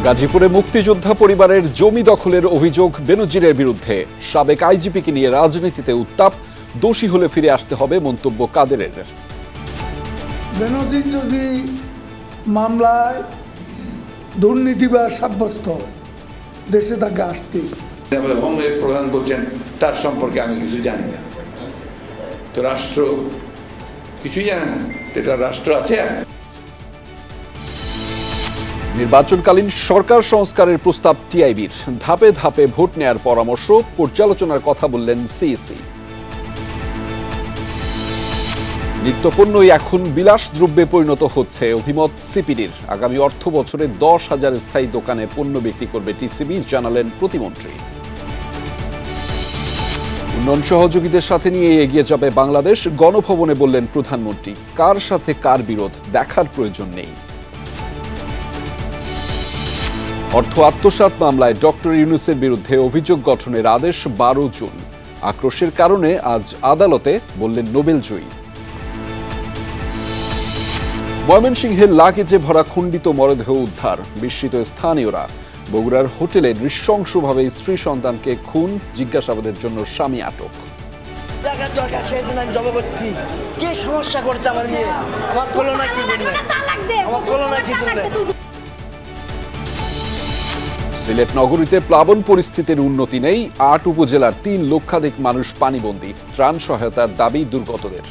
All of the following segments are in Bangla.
গাজীপুরে মুক্তিযোদ্ধা পরিবারের জমি দখলের অভিযোগ বেনজিরের বিরুদ্ধে। সাবেক আইজিপিকে নিয়ে রাজনীতিতে উত্তাপ, দোষী হলে ফিরে আসতে হবে মন্তব্য কাদেরের। বেনজির যদি মামলায় দুর্নীতিবাজ সাব্যস্ত দেশে তাকে আসতে হোমের প্রধান বলছেন তার সম্পর্কে আমি কিছু জানি না, তো রাষ্ট্র কিছুই জানে না, এটা রাষ্ট্র আছে। নির্বাচনকালীন সরকার সংস্কারের প্রস্তাব টিআইবির, ধাপে ধাপে ভোট নেয়ার পরামর্শ, পর্যালোচনার কথা বললেন সিইসি। নিত্যপণ্যই এখন বিলাস দ্রব্যে পরিণত হচ্ছে, অভিমত সিপিডির। আগামী অর্থ বছরে 10,000 স্থায়ী দোকানে পণ্য বিক্রি করবে টিসিবি, জানালেন প্রতিমন্ত্রী। উন্নয়ন সহযোগীদের সাথে নিয়ে এগিয়ে যাবে বাংলাদেশ, গণভবনে বললেন প্রধানমন্ত্রী। কার সাথে কার বিরোধ দেখার প্রয়োজন নেই। অর্থ আত্মসাৎ মামলায় ডক্টর ইউনূসের বিরুদ্ধে অভিযোগ গঠনের আদেশ 12 জুন। আক্রোশের কারণে আজ আদালতে, বললেন নোবেলজয়ী। ময়মনসিংহের লাগেজে ভরা খণ্ডিত মরদেহ উদ্ধার, বিস্মিত স্থানীয়রা। বগুড়ার হোটেলে নৃশংসভাবে স্ত্রী সন্তানকে খুন, জিজ্ঞাসাবাদের জন্য স্বামী আটক। সিলেট নগরীতে প্লাবন পরিস্থিতির উন্নতি নেই, 8 উপজেলার 3 লক্ষাধিক মানুষ পানিবন্দী। ত্রাণ সহায়তার দাবি দুর্গতদের।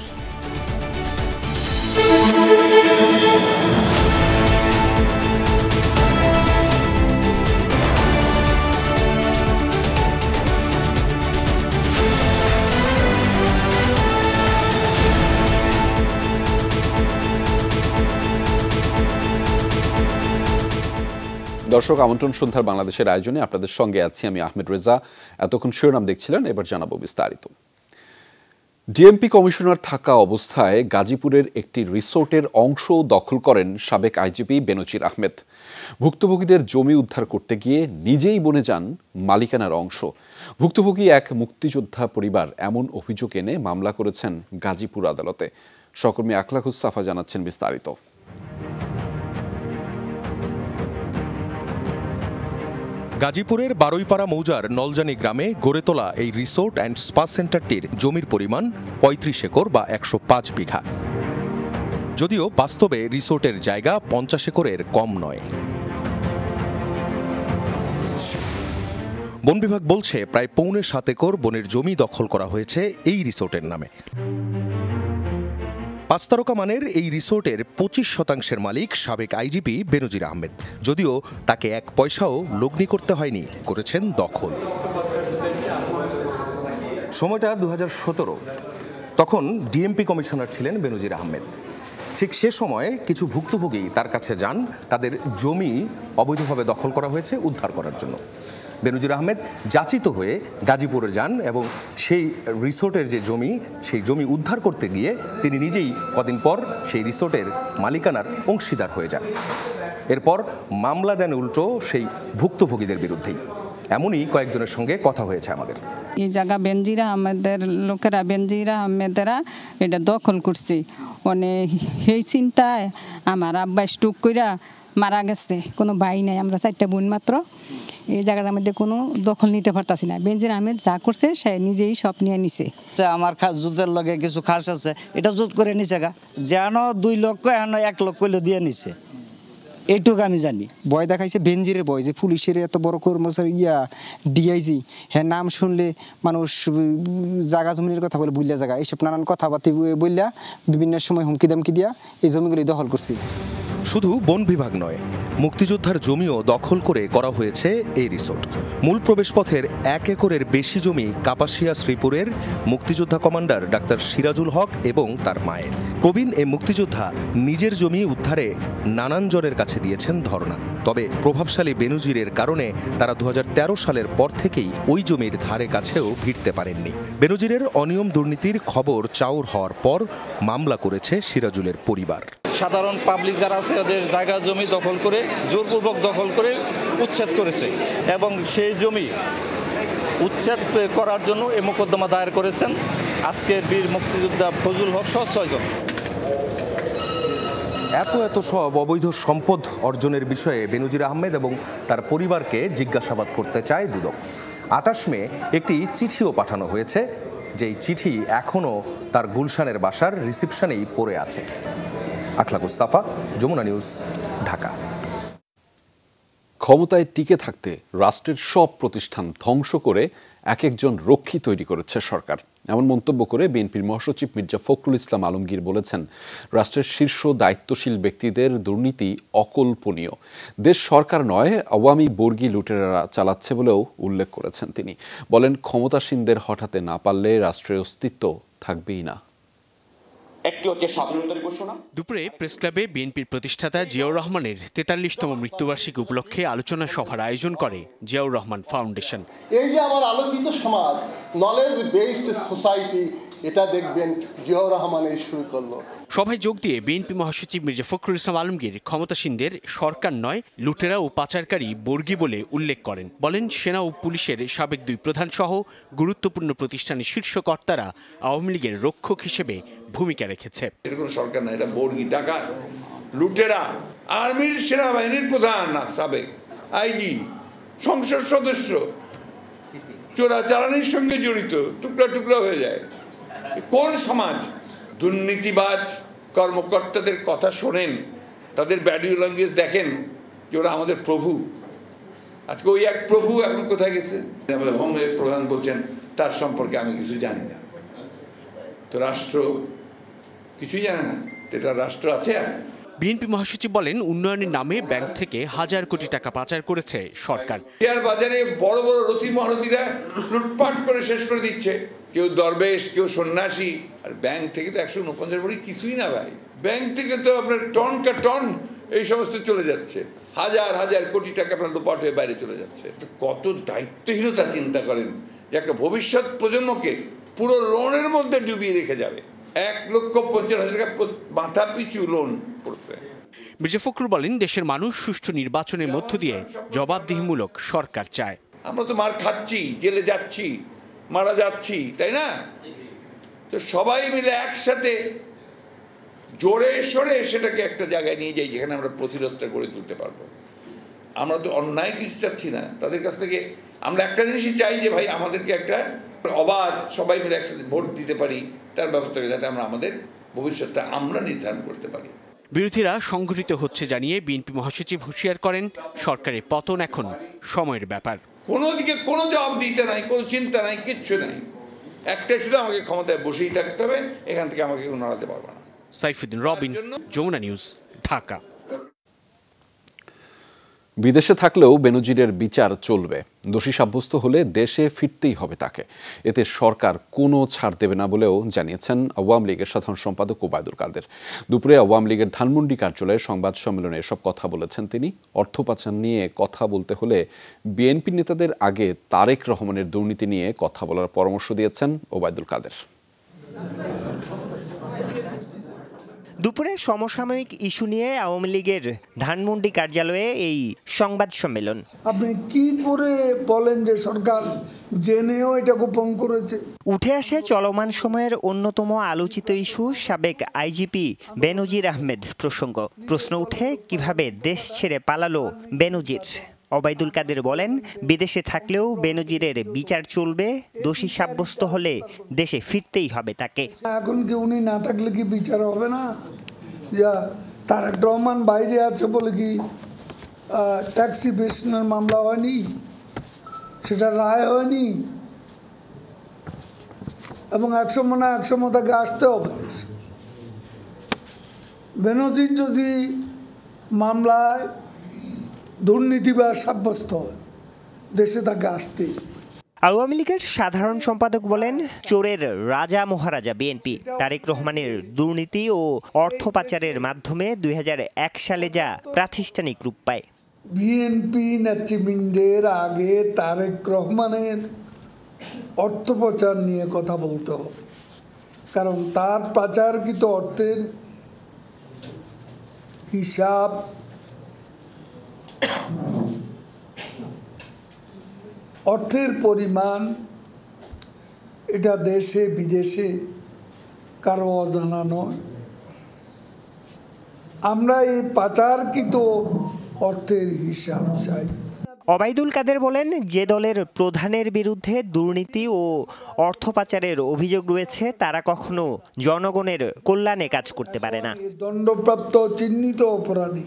দর্শক, আমন্ত্রণ সন্ধ্যার বাংলাদেশের আয়োজনে আপনাদের সঙ্গে আছি আমি আহমেদ রেজা। এতক্ষণ শিরোনাম দেখছিলেন, এবার জানাবো বিস্তারিত। ডিএমপি কমিশনার থাকা অবস্থায় গাজীপুরের একটি রিসোর্টের অংশ দখল করেন সাবেক আইজিপি বেনজির আহমেদ। ভুক্তভোগীদের জমি উদ্ধার করতে গিয়ে নিজেই বনে যান মালিকানার অংশ। ভুক্তভোগী এক মুক্তিযোদ্ধা পরিবার এমন অভিযোগ এনে মামলা করেছেন গাজীপুর আদালতে। সহকর্মী আখলাকুস সাফা জানাচ্ছেন বিস্তারিত। গাজীপুরের বারুইপাড়া মৌজার নলজানি গ্রামে গড়ে তোলা এই রিসোর্ট অ্যান্ড স্পা সেন্টারটির জমির পরিমাণ 35 একর বা 105 বিঘা। যদিও বাস্তবে রিসোর্টের জায়গা 50 একরের কম নয়। বন বিভাগ বলছে প্রায় 6.25 একর বনের জমি দখল করা হয়েছে এই রিসোর্টের নামে। 5 তারকা মানের এই রিসোর্টের 25% মালিক সাবেক আইজিপি বেনজির আহমেদ। যদিও তাকে 1 পয়সাও লগ্নি করতে হয়নি, করেছেন দখল। সময়টা 2017, তখন ডিএমপি কমিশনার ছিলেন বেনজির আহমেদ। ঠিক সে সময়ে কিছু ভুক্তভোগী তার কাছে যান, তাদের জমি অবৈধভাবে দখল করা হয়েছে উদ্ধার করার জন্য। বেনজির আহমেদ যাচিত হয়ে গাজীপুরে যান এবং সেই রিসোর্টের যে জমি, সেই জমি উদ্ধার করতে গিয়ে তিনি নিজেই কদিন পর সেই রিসোর্টের মালিকানার অংশীদার হয়ে যান। এরপর মামলা দেন উল্টো সেই ভুক্তভোগীদের বিরুদ্ধেই। এমনই কয়েকজনের সঙ্গে কথা হয়েছে আমাদের। এই জায়গা বেনজির আহমেদের লোকেরা, বেনজির আহমেদেরা এটা দখল করছে। মানে সেই চিন্তায় আমার আব্বা স্ট্রোক কইরা মারা গেছে। কোনো ভাই নাই, আমরা 4টা বোন মাত্র। এই জায়গাটার মধ্যে কোনো দখল নিতে পারতাছি না। বেনজির আহমেদ যা করছে সে নিজেই সব নিয়ে নিছে। আমার জুতের লগে কিছু খাস আছে, এটা জুত করে নিছে গা, যেন 2 লক্ষ এখন 1 লক্ষ দিয়ে নিছে, এইটুকু আমি জানি। ভয় দেখাইছে বেনজিরের ভয়, যে পুলিশের এত বড় কর্মচারী ডিআইজি, হ্যাঁ নাম শুনলে মানুষ জায়গা জমিনের কথা বলে বুঝলা জায়গা, এইসব নানান কথাবার্তা বললা বিভিন্ন সময় হুমকি দামকি দিয়া এই জমিগুলি দখল করছি। শুধু বন বিভাগ নয়, মুক্তিযোদ্ধার জমিও দখল করে করা হয়েছে এই রিসোর্ট। মূল প্রবেশপথের 1 একরের বেশি জমি কাপাসিয়া শ্রীপুরের মুক্তিযোদ্ধা কমান্ডার ডাক্তার সিরাজুল হক এবং তার মায়ের। প্রবীণ এই মুক্তিযোদ্ধা নিজের জমি উদ্ধারে নানান জনের কাছে দিয়েছেন ধর্ণা। তবে প্রভাবশালী বেনজিরের কারণে তারা 2013 সালের পর থেকেই ওই জমির ধারে কাছেও ভিড়তে পারেননি। বেনজিরের অনিয়ম দুর্নীতির খবর চাউর হওয়ার পর মামলা করেছে সিরাজুলের পরিবার। সাধারণ পাবলিক যারা আছে ওদের জায়গা জমি দখল করে, জোরপূর্বক দখল করে উচ্ছেদ করেছে এবং সেই জমি উচ্ছেদ করার জন্য এই মোকদ্দমা দায়ের করেছেন আজকের বীর মুক্তিযোদ্ধা ফজলুল হক সহ 6 জন। এত সব অবৈধ সম্পদ অর্জনের বিষয়ে বেনজির আহমেদ এবং তার পরিবারকে জিজ্ঞাসাবাদ করতে চায় দুদক। 28 মে একটি চিঠিও পাঠানো হয়েছে, যেই চিঠি এখনও তার গুলশানের বাসার রিসিপশনেই পড়ে আছে। আখলাকুস সাফা, যমুনা নিউজ, ঢাকা। ক্ষমতায় টিকে থাকতে রাষ্ট্রের সব প্রতিষ্ঠান ধ্বংস করে এক একজন রক্ষী তৈরি করেছে সরকার, এমন মন্তব্য করে বিএনপির মহাসচিব মির্জা ফখরুল ইসলাম আলমগীর বলেছেন, রাষ্ট্রের শীর্ষ দায়িত্বশীল ব্যক্তিদের দুর্নীতি অকল্পনীয়। দেশ সরকার নয়, আওয়ামী বর্গী লুটেরারা চালাচ্ছে বলেও উল্লেখ করেছেন তিনি। বলেন, ক্ষমতাসীনদের হঠাতে না পারলে রাষ্ট্রের অস্তিত্ব থাকবেই না। একটি হচ্ছে স্বাধীনতার ঘোষণা। দুপুরে প্রেস ক্লাবে বিএনপির প্রতিষ্ঠাতা জিয়াউর রহমানের 43তম মৃত্যুবার্ষিকী উপলক্ষে আলোচনা সভার আয়োজন করে জিয়াউর রহমান ফাউন্ডেশন। এই যে আমার আলোকিত সমাজ, নলেজ বেসড সোসাইটি, এটা দেখবেন জিয়াউর রহমান এই শুরু করলো। সভায় যোগ দিয়ে বিএনপি মহাসচিব মির্জা ফখরুল ইসলাম আলমগীর ক্ষমতাসীনদের সরকার নয়, লুটেরা ও পাচারকারী বর্গী বলে উল্লেখ করেন। বলেন, সেনা ও পুলিশের সাবেক 2 প্রধান সহ গুরুত্বপূর্ণ প্রতিষ্ঠানের শীর্ষ কর্তারা আওয়ামী লীগের রক্ষক হিসেবে ভূমিকা রেখেছে। এরকম সরকার না, এটা বর্গী ডাকাত, লুটেরা, আর্মির সেনাবাহিনীর প্রধান না, সাবেক আইজি, সংসদ সদস্য, চোরাচালানির সঙ্গে জড়িত, টুকরা টুকরা হয়ে যায়। কোন সমাজ? দুর্নীতিবাজ কর্মকর্তাদের কথা শোনেন, তাদের বডি ল্যাঙ্গুয়েজ দেখেন যে ওরা আমাদের প্রভু। আজকে ওই এক প্রভু এখন কোথায় গেছে? আমাদের হোমের প্রধান বলছেন তার সম্পর্কে আমি কিছু জানি না। তো রাষ্ট্র কিছুই জানে না, এটা রাষ্ট্র আছে। বিএনপি মহাসচিব বলেন, উন্নয়নের নামে ব্যাংক থেকে হাজার কোটি টাকা পাচার করেছে সরকার। শেয়ার বাজারে বড় বড় রথী মহারথীরা লুটপাট করে শেষ করে দিচ্ছে, কেউ দরবেশ, কেউ সন্ন্যাসী। আর ব্যাংক থেকে তো 149 কোটি কিছুই না ভাই। ব্যাংক থেকে তো আপনার টন কা টন এই সমস্ত চলে যাচ্ছে, হাজার হাজার কোটি টাকা আপনার লোপাট হয়ে বাইরে চলে যাচ্ছে। কত দায়িত্বহীনতা চিন্তা করেন যে একটা ভবিষ্যৎ প্রজন্মকে পুরো লোনের মধ্যে ডুবিয়ে রেখে যাবে। 1,50,000 টাকা মাথা পিছু লোন পড়ছে। মির্জা ফখরুল বলেন, দেশের মানুষ সুষ্ঠু নির্বাচনের মধ্য দিয়ে জবাবদিহিমূলক সরকার চায়। আমরা তো মার খাচ্ছি, জেলে যাচ্ছি, মারা যাচ্ছি, তাই না? তো সবাই মিলে একসাথে জোরে সরে সেটাকে একটা জায়গায় নিয়ে যাই যেখানে আমরা প্রতিরোধটা গড়ে তুলতে পারবো। আমরা তো অন্যায় কিছু চাচ্ছি না তাদের কাছ থেকে। আমরা একটা জিনিসই চাই যে ভাই আমাদেরকে একটা অবাধ সবাই মিলে একসাথে ভোট দিতে পারি, তার ব্যবস্থা করে যাতে আমরা আমাদের ভবিষ্যৎটা আমরা নির্ধারণ করতে পারি। বিরোধীরা সংগঠিত হচ্ছে জানিয়ে বিএনপি মহাসচিব হুঁশিয়ার করেন, সরকারের পতন এখন সময়ের ব্যাপার। কোনো দিকে কোনো জবাব দিতে নাই, কোনো চিন্তা নাই, কিচ্ছু নাই। একটাই শুধু, আমাকে ক্ষমতায় বসেই থাকতে হবে, এখান থেকে আমাকে কেউ নড়াতে পারবে না। সাইফুদ্দিন রবিন, যমুনা নিউজ, ঢাকা। বিদেশে থাকলেও বেনজিরের বিচার চলবে। দোষী সাব্যস্ত হলে দেশে ফিরতেই হবে তাকে। এতে সরকার কোনো ছাড় দেবে না বলেও জানিয়েছেন আওয়ামী লীগের সাধারণ সম্পাদক ওবায়দুল কাদের। দুপুরে আওয়ামী লীগের ধানমন্ডি কার্যালয়ে সংবাদ সম্মেলনে এসব কথা বলেছেন তিনি। অর্থ পাচার নিয়ে কথা বলতে হলে বিএনপি নেতাদের আগে তারেক রহমানের দুর্নীতি নিয়ে কথা বলার পরামর্শ দিয়েছেন ওবায়দুল কাদের। দুপুরে সমসাময়িক ইস্যু নিয়ে আওয়ামী লীগের ধানমন্ডি কার্যালয়ে এই সংবাদ সম্মেলন। আপনি কি করে বলেন যে সরকার জেনেও এটা গোপন করেছে? উঠে আসে চলমান সময়ের অন্যতম আলোচিত ইস্যু সাবেক আইজিপি বেনজির আহমেদ প্রসঙ্গ। প্রশ্ন উঠে, কিভাবে দেশ ছেড়ে পালালো বেনজির? ওবায়দুল কাদের বলেন, বিদেশে থাকলেও বেনজিরের বিচার চলবে। দোষী সাব্যস্ত হলে দেশে ফিরতেই হবে তাকে। এখন কি উনি না থাকলে কি বিচার হবে না? যা তারেক রহমান বাইরে আছে বলে কি ট্যাক্সি বেশনের মামলা হয়নি, সেটা রায় হয়নি, এবং 100 তাকে আসতে হবে দেশে। বেনজির যদি মামলায় দুর্নীতিবাজ সাব্যস্ত হয়, দেশে তাকে আসতেই। আওয়ামী লীগের সাধারণ সম্পাদক বলেন, চোরের রাজা মহারাজা বিএনপি। তারেক রহমানের দুর্নীতি ও অর্থ পাচারের মাধ্যমে 2001 সালে যা প্রাতিষ্ঠানিক রূপ পায়। বিএনপি নেতৃবৃন্দের আগে তারেক রহমানের অর্থ পাচার নিয়ে কথা বলতে হবে, কারণ তার পাচারকৃত অর্থের হিসাব অর্থের পরিমাণ এটা দেশে বিদেশে কারো অজানা নয়। আমরা এই পাচারকৃত অর্থের হিসাব চাই। ওবায়দুল কাদের বলেন, যে দলের প্রধানের বিরুদ্ধে দুর্নীতি ও অর্থ পাচারের অভিযোগ রয়েছে তারা কখনো জনগণের কল্যাণে কাজ করতে পারে না। দণ্ডপ্রাপ্ত চিহ্নিত অপরাধী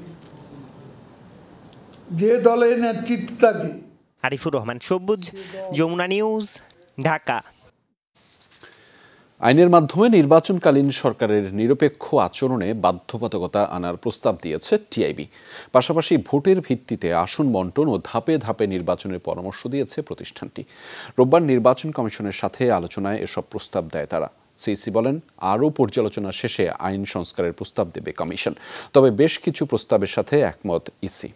যে দলের নেতৃত্ব থাকে। আরিফুর রহমান সবুজ, যমুনা নিউজ, ঢাকা। আইনের মাধ্যমে নির্বাচনকালীন সরকারের নিরপেক্ষ আচরণে বাধ্যবাধকতা আনার প্রস্তাব দিয়েছে টিআইবি। পাশাপাশি ভোটের ভিত্তিতে আসন বণ্টন ও ধাপে ধাপে নির্বাচনের পরামর্শ দিয়েছে প্রতিষ্ঠানটি। রোববার নির্বাচন কমিশনের সাথে আলোচনায় এসব প্রস্তাব দেয় তারা। সিইসি বলেন, আরও পর্যালোচনা শেষে আইন সংস্কারের প্রস্তাব দেবে কমিশন। তবে বেশ কিছু প্রস্তাবের সাথে একমত ইসি।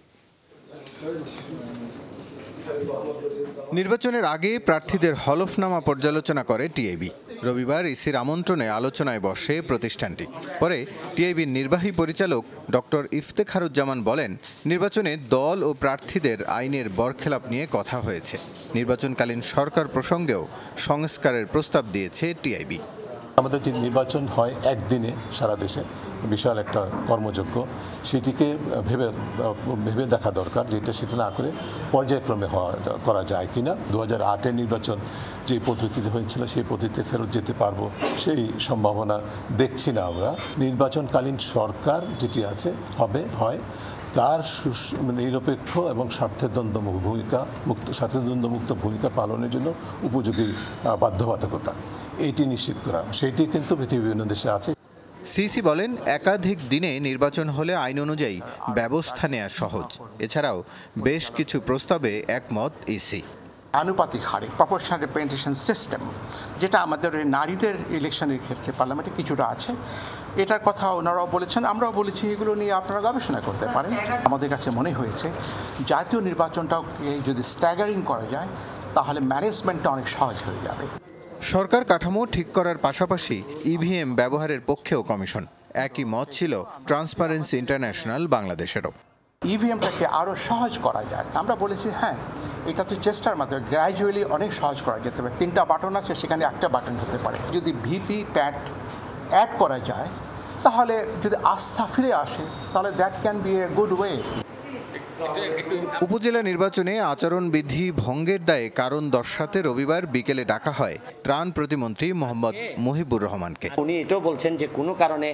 নির্বাচনের আগে প্রার্থীদের হলফনামা পর্যালোচনা করে টিআইবি। রবিবার ইসির আমন্ত্রণে আলোচনায় বসে প্রতিষ্ঠানটি। পরে টিআইবির নির্বাহী পরিচালক ডক্টর ইফতেখারুজ্জামান বলেন, নির্বাচনে দল ও প্রার্থীদের আইনের বরখেলাপ নিয়ে কথা হয়েছে। নির্বাচনকালীন সরকার প্রসঙ্গেও সংস্কারের প্রস্তাব দিয়েছে টিআইবি। আমাদের যে নির্বাচন হয় একদিনে সারা দেশে, বিশাল একটা কর্মযজ্ঞ, সেটিকে ভেবে দেখা দরকার, যেটা সেটা না করে পর্যায়ক্রমে করা যায় কিনা। 2008-এর নির্বাচন যে পদ্ধতিতে হয়েছিল সেই পদ্ধতিতে ফেরত যেতে পারবো সেই সম্ভাবনা দেখছি না আমরা। নির্বাচনকালীন সরকার যেটি আছে হয় তার নিরপেক্ষ এবং স্বার্থদ্বন্দ্বমুক্ত ভূমিকা পালনের জন্য উপযোগী বাধ্যবাধকতা এটি নিশ্চিত করা, সেটি কিন্তু পৃথিবীর বিভিন্ন দেশে আছে। সিইসি বলেন, একাধিক দিনে নির্বাচন হলে আইন অনুযায়ী ব্যবস্থা নেওয়া সহজ। এছাড়াও বেশ কিছু প্রস্তাবে একমত ইসি। আনুপাতিক হারে প্রপোর্শনাল রিপ্রেজেন্টেশন সিস্টেম, যেটা আমাদের নারীদের ইলেকশনের ক্ষেত্রে পার্লামেন্টে কিছুটা আছে, এটার কথা ওনারাও বলেছেন, আমরাও বলেছি, এগুলো নিয়ে আপনারা গবেষণা করতে পারেন। আমাদের কাছে মনে হয়েছে জাতীয় নির্বাচনটাও যদি স্ট্যাগারিং করা যায় তাহলে ম্যানেজমেন্টটা অনেক সহজ হয়ে যাবে। সরকার কাঠামো ঠিক করার পাশাপাশি ইভিএম ব্যবহারের পক্ষেও কমিশন। একই মত ছিল ট্রান্সপারেন্সি ইন্টারন্যাশনাল বাংলাদেশেরও। ইভিএমটাকে আরও সহজ করা যায়। আমরা বলেছি হ্যাঁ, এটা তো চেষ্টার মাধ্যমে গ্র্যাজুয়ালি অনেক সহজ করা যেতে পারে। 3টা বাটন আছে, সেখানে একটা বাটন হতে পারে। যদি ভিপি প্যাট অ্যাড করা যায় তাহলে যদি আস্থা ফিরে আসে তাহলে that can B a good way. উপজেলা নির্বাচনে আচরণবিধি ভঙ্গের দায়ে কারণ দর্শাতে রবিবার বিকেলে ডাকা হয় ত্রাণ প্রতিমন্ত্রী মোহাম্মদ মুহিবুর রহমানকে। উনি এটাও বলছেন যে কোনো কারণে,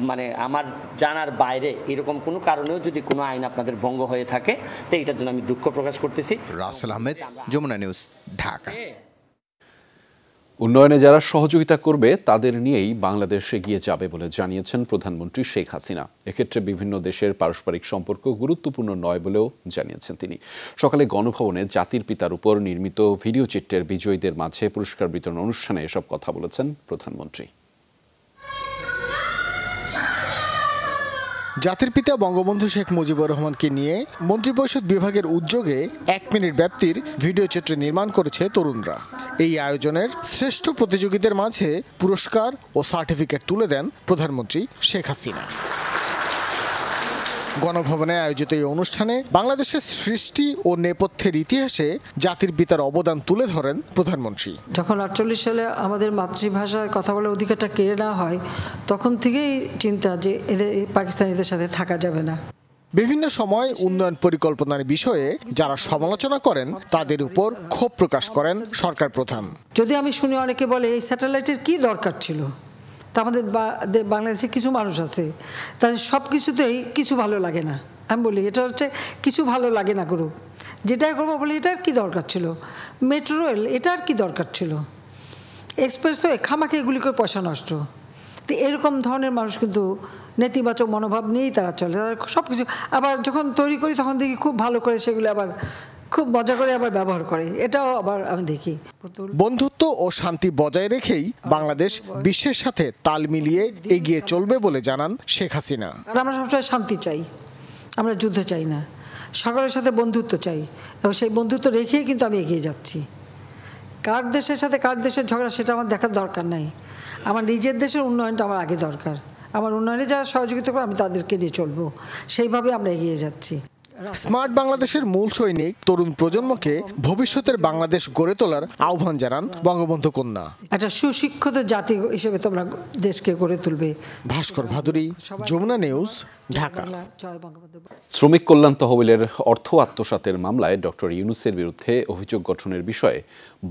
মানে আমার জানার বাইরে এরকম কোনো কারণেও যদি কোনো আইন আপনাদের ভঙ্গ হয়ে থাকে তো এটার জন্য আমি দুঃখ প্রকাশ করতেছি। রাসেল আহমেদ, যমুনা নিউজ, ঢাকা। উন্নয়নে যারা সহযোগিতা করবে তাদের নিয়েই বাংলাদেশ এগিয়ে যাবে বলে জানিয়েছেন প্রধানমন্ত্রী শেখ হাসিনা। এক্ষেত্রে বিভিন্ন দেশের পারস্পরিক সম্পর্ক গুরুত্বপূর্ণ নয় বলেও জানিয়েছেন তিনি। সকালে গণভবনে জাতির পিতার উপর নির্মিত ভিডিও চিত্রের বিজয়ীদের মাঝে পুরস্কার বিতরণ অনুষ্ঠানে এসব কথা বলেছেন প্রধানমন্ত্রী। জাতির পিতা বঙ্গবন্ধু শেখ মুজিবুর রহমানকে নিয়ে মন্ত্রিপরিষদ বিভাগের উদ্যোগে 1 মিনিট ব্যাপ্তির ভিডিও চিত্র নির্মাণ করেছে তরুণরা। এই আয়োজনের শ্রেষ্ঠ প্রতিযোগীদের মাঝে পুরস্কার ও সার্টিফিকেট তুলে দেন প্রধানমন্ত্রী শেখ হাসিনা। গণভবনে আয়োজিত এই অনুষ্ঠানে বাংলাদেশের সৃষ্টি ও নেপথ্যের ইতিহাসে জাতির পিতার অবদান তুলে ধরেন প্রধানমন্ত্রী। যখন 48 সালে আমাদের মাতৃভাষায় কথা বলার অধিকারটা কেড়ে নেওয়া হয়, তখন থেকেই চিন্তা যে এদের পাকিস্তানিদের সাথে থাকা যাবে না। বিভিন্ন সময় উন্নয়ন পরিকল্পনার বিষয়ে যারা সমালোচনা করেন তাদের উপর ক্ষোভ প্রকাশ করেন সরকার প্রধান। যদি আমি শুনি অনেকে বলে এই স্যাটেলাইটের কি দরকার ছিল, তা আমাদের বাংলাদেশে কিছু মানুষ আছে তাদের সব কিছুতেই কিছু ভালো লাগে না। আমি বলি এটা হচ্ছে কিছু ভালো লাগে না গ্রুপ, যেটাই করবো বলি এটার কি দরকার ছিল, মেট্রো রেল এটার কি দরকার ছিল, এক্সপ্রেসওয়ে খামাখে এগুলি করে পয়সা নষ্ট। তো এরকম ধরনের মানুষ কিন্তু নেতিবাচক মনোভাব নিয়েই তারা চলে। তারা সব কিছু আবার যখন তৈরি করি তখন দেখি খুব ভালো করে সেগুলো আবার খুব মজা করে আবার ব্যবহার করে, এটাও আবার আমি দেখি। বন্ধুত্ব ও শান্তি বজায় রেখেই বাংলাদেশ বিশ্বের সাথে তাল মিলিয়ে এগিয়ে চলবে বলে জানান শেখ হাসিনা। আর আমরা সবসময় শান্তি চাই, আমরা যুদ্ধ চাই না, সকলের সাথে বন্ধুত্ব চাই, এবং সেই বন্ধুত্ব রেখেই কিন্তু আমি এগিয়ে যাচ্ছি। কার দেশের সাথে কার দেশের ঝগড়া সেটা আমার দেখার দরকার নাই। আমার নিজের দেশের উন্নয়নটা আমার আগে দরকার। আমার উন্নয়নে যারা সহযোগিতা করে আমি তাদেরকে নিয়ে চলবো, সেইভাবে আমরা এগিয়ে যাচ্ছি। স্মার্ট বাংলাদেশের মূল সৈনিক তরুণ প্রজন্মকে ভবিষ্যতের বাংলাদেশ গড়ে তোলার আহ্বান জানান বঙ্গবন্ধু কন্যা। একটা সুশিক্ষিত জাতি হিসেবে তোমরা দেশকে গড়ে তুলবে। ভাস্কর ভাদুরী, যমুনা নিউজ, ঢাকা। শ্রমিক কল্যাণ তহবিলের অর্থ আত্মসাতের মামলায় ডক্টর ইউনূসের বিরুদ্ধে অভিযোগ গঠনের বিষয়ে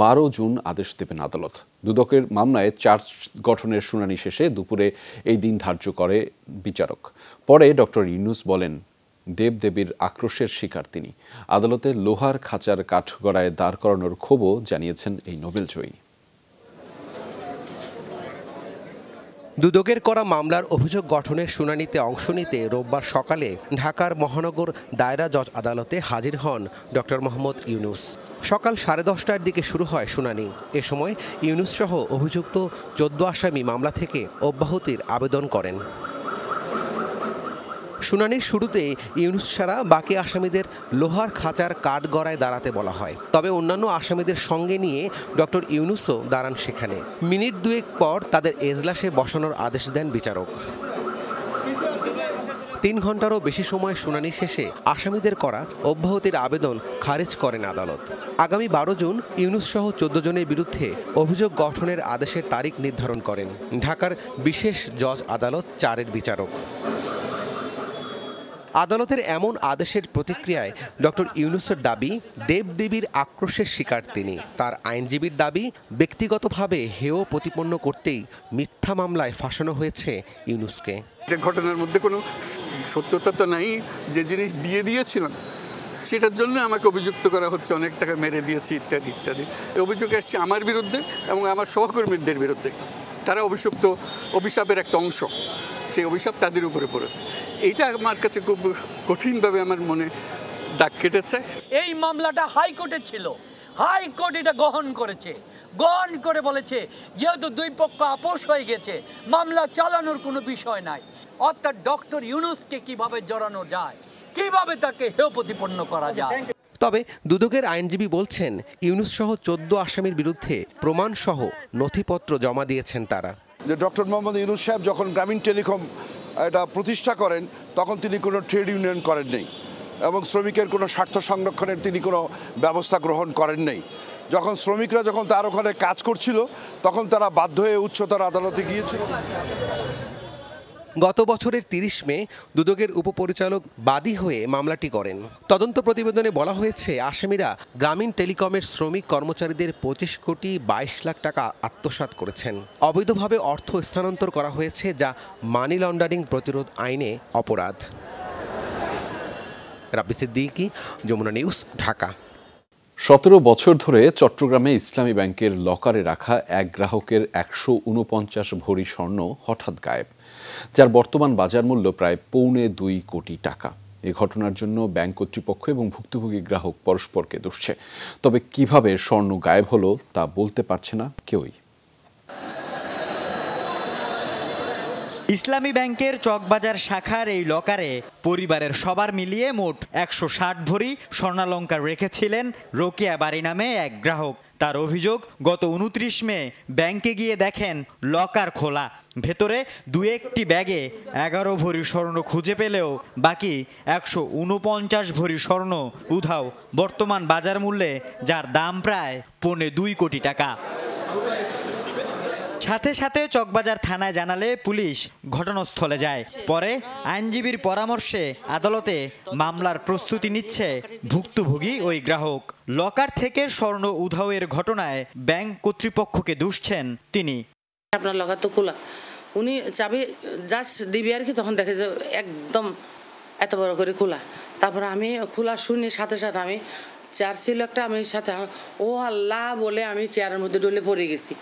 12 জুন আদেশ দেবেন আদালত। দুদকের মামলায় চার্জ গঠনের শুনানি শেষে দুপুরে এই দিন ধার্য করে বিচারক। পরে ডক্টর ইউনূস বলেন, দেবদেবীর আক্রোশের শিকার তিনি। আদালতে লোহার খাঁচার কাঠগড়ায় দাঁড় করানোর ক্ষোভও জানিয়েছেন এই নোবেলজয়ী। দুদকের করা মামলার অভিযোগ গঠনের শুনানিতে অংশ নিতে রোববার সকালে ঢাকার মহানগর দায়রা জজ আদালতে হাজির হন ডক্টর মোহাম্মদ ইউনূস। সকাল 10:30টার দিকে শুরু হয় শুনানি। এ সময় ইউনূস সহ অভিযুক্ত 14 আসামি মামলা থেকে অব্যাহতির আবেদন করেন। শুনানির শুরুতে ইউনূস ছাড়া বাকি আসামিদের লোহার খাঁচার কাঠগড়ায় দাঁড়াতে বলা হয়। তবে অন্যান্য আসামিদের সঙ্গে নিয়ে ডক্টর ইউনূসও দাঁড়ান সেখানে। মিনিট দুয়েক পর তাদের এজলাসে বসানোর আদেশ দেন বিচারক। 3 ঘন্টারও বেশি সময় শুনানি শেষে আসামিদের করা অব্যাহতির আবেদন খারিজ করেন আদালত। আগামী 12 জুন ইউনূস সহ 14 জনের বিরুদ্ধে অভিযোগ গঠনের আদেশের তারিখ নির্ধারণ করেন ঢাকার বিশেষ জজ আদালত 4-এর বিচারক। আদালতের এমন আদেশের প্রতিক্রিয়ায় ডক্টর ইউনূসের দাবি, দেবদেবীর আক্রোশের শিকার তিনি। তার আইনজীবীর দাবি, ব্যক্তিগতভাবে হেয় প্রতিপন্ন করতেই মিথ্যা মামলায় ফাঁসানো হয়েছে ইউনূসকে। যে ঘটনার মধ্যে কোনো সত্যতা তো নাই, যে জিনিস দিয়ে দিয়েছিলাম সেটার জন্য আমাকে অভিযুক্ত করা হচ্ছে, অনেক টাকা মেরে দিয়েছি ইত্যাদি ইত্যাদি। অভিযোগ আসছে আমার বিরুদ্ধে এবং আমার সহকর্মীদের বিরুদ্ধে। তারা অভিশাপের একটা অংশ, সেই অভিশাপ তাদের উপরে পড়েছে। এইটা আমার কাছে খুব কঠিনভাবে আমার মনে দাগ কেটেছে। এই মামলাটা হাইকোর্টে ছিল, হাইকোর্ট এটা গ্রহণ করেছে, গ্রহণ করে বলেছে যেহেতু দুই পক্ষ আপোষ হয়ে গেছে, মামলা চালানোর কোনো বিষয় নাই। অর্থাৎ ডক্টর ইউনূসকে কিভাবে জড়ানো যায়, কিভাবে তাকে হেয় প্রতিপন্ন করা যায়। তবে দুদকের আইনজীবী বলছেন, ইউনূস সহ 14 আসামির বিরুদ্ধে প্রমাণ সহ নথিপত্র জমা দিয়েছেন তারা। যে ডক্টর মোহাম্মদ ইউনূস সাহেব যখন গ্রামীণ টেলিকম এটা প্রতিষ্ঠা করেন তখন তিনি কোনো ট্রেড ইউনিয়ন করেন নাই এবং শ্রমিকের কোনো স্বার্থ সংরক্ষণের তিনি কোনো ব্যবস্থা গ্রহণ করেন নাই। যখন শ্রমিকরা যখন তার ওখানে কাজ করছিল তখন তারা বাধ্য হয়ে উচ্চতর আদালতে গিয়েছিল। গত বছরের 30 মে দুদকের উপপরিচালক বাদী হয়ে মামলাটি করেন। তদন্ত প্রতিবেদনে বলা হয়েছে, আসামিরা গ্রামীণ টেলিকমের শ্রমিক কর্মচারীদের 25 কোটি 22 লাখ টাকা আত্মসাৎ করেছেন। অবৈধভাবে অর্থ স্থানান্তর করা হয়েছে, যা মানি লন্ডারিং প্রতিরোধ আইনে অপরাধ। রাব্বি সিদ্দিকী, যমুনা নিউজ, ঢাকা। 17 বছর ধরে চট্টগ্রামে ইসলামী ব্যাংকের লকারে রাখা এক গ্রাহকের 149 ভরি স্বর্ণ হঠাৎ গায়েব, যার বর্তমান বাজার মূল্য প্রায় 2.25 কোটি টাকা। এ ঘটনার জন্য ব্যাংক কর্তৃপক্ষ এবং ভুক্তভোগী গ্রাহক পরস্পরকে দুষছে। তবে কিভাবে স্বর্ণ গায়েব হলো তা বলতে পারছে না কেউই। ইসলামী ব্যাংকের চকবাজার শাখার এই লকারে পরিবারের সবার মিলিয়ে মোট 160 ভরি স্বর্ণালংকার রেখেছিলেন রোকেয়া বাড়ি নামে এক গ্রাহক। তার অভিযোগ, গত 29 মে ব্যাংকে গিয়ে দেখেন লকার খোলা, ভেতরে 2-1টি ব্যাগে 11 ভরি স্বর্ণ খুঁজে পেলেও বাকি 149 ভরি স্বর্ণ উধাও, বর্তমান বাজার মূল্যে যার দাম প্রায় 2.25 কোটি টাকা। সাথে সাথে চকবাজার থানায় জানালে পুলিশ ঘটনাস্থলে যায়। পরে আইনজীবীর পরামর্শে আদালতে মামলার প্রস্তুতি নিচ্ছে ভুক্তভোগী ওই গ্রাহক। লকার থেকে স্বর্ণ উধাওয়ের ঘটনায় ব্যাংক কর্তৃপক্ষকে দুষছেন তিনি। আপনার লকার তো খোলা, উনি চাবি জাস্ট দিবি আর কি, তখন দেখে যে একদম এত বড় করে খোলা। তারপরে আমি খোলা শুনি, সাথে সাথে আমি চেয়ার ছিল একটা, আমি সাথে ও আল্লাহ বলে আমি চেয়ারের মধ্যে ডলে পড়ে গেছি।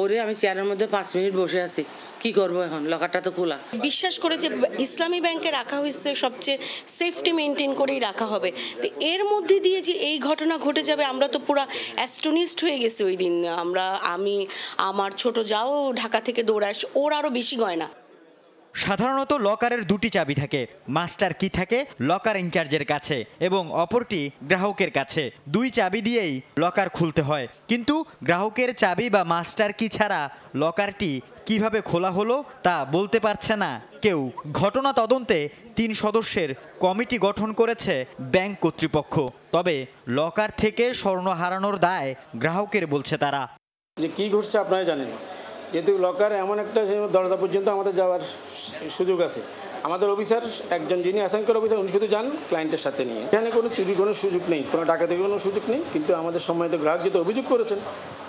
ওরে আমি চেয়ারের মধ্যে 5 মিনিট বসে আছি, কি করবো এখন, লকারটা তো খোলা। বিশ্বাস করে যে ইসলামী ব্যাংকে রাখা হয়েছে, সবচেয়ে সেফটি মেনটেন করেই রাখা হবে, তো এর মধ্যে দিয়ে যে এই ঘটনা ঘটে যাবে আমরা তো পুরো অ্যাস্টোনিশড হয়ে গেছি ওই দিন। আমার ছোট যাও ঢাকা থেকে দৌড়ে আসে, ওর আরো বেশি গয়না। সাধারণত লকারের দুটি চাবি থাকে, মাস্টার কি থাকে লকার ইনচার্জের কাছে এবং অপরটি গ্রাহকের কাছে। দুই চাবি দিয়েই লকার খুলতে হয়, কিন্তু গ্রাহকের চাবি বা মাস্টার কি ছাড়া লকারটি কিভাবে খোলা হলো তা বলতে পারছে না কেউ। ঘটনা তদন্তে 3 সদস্যের কমিটি গঠন করেছে ব্যাংক কর্তৃপক্ষ। তবে লকার থেকে স্বর্ণ হারানোর দায় গ্রাহকের বলছে তারা। যে কি ঘটছে আপনারা জানেন, যেহেতু লকার এমন একটা দরজা পর্যন্ত আমাদের যাওয়ার সুযোগ আছে। আমাদের অফিসার একজন যিনি অ্যাসাইন করা অফিসার উনি শুধু যান ক্লায়েন্টের সাথে নিয়ে। এখানে কোনো চুরির কোনো সুযোগ নেই, কোনো ডাকাতির কোনো সুযোগ নেই, কিন্তু আমাদের সম্মানিত গ্রাহক যেহেতু অভিযোগ করেছেন,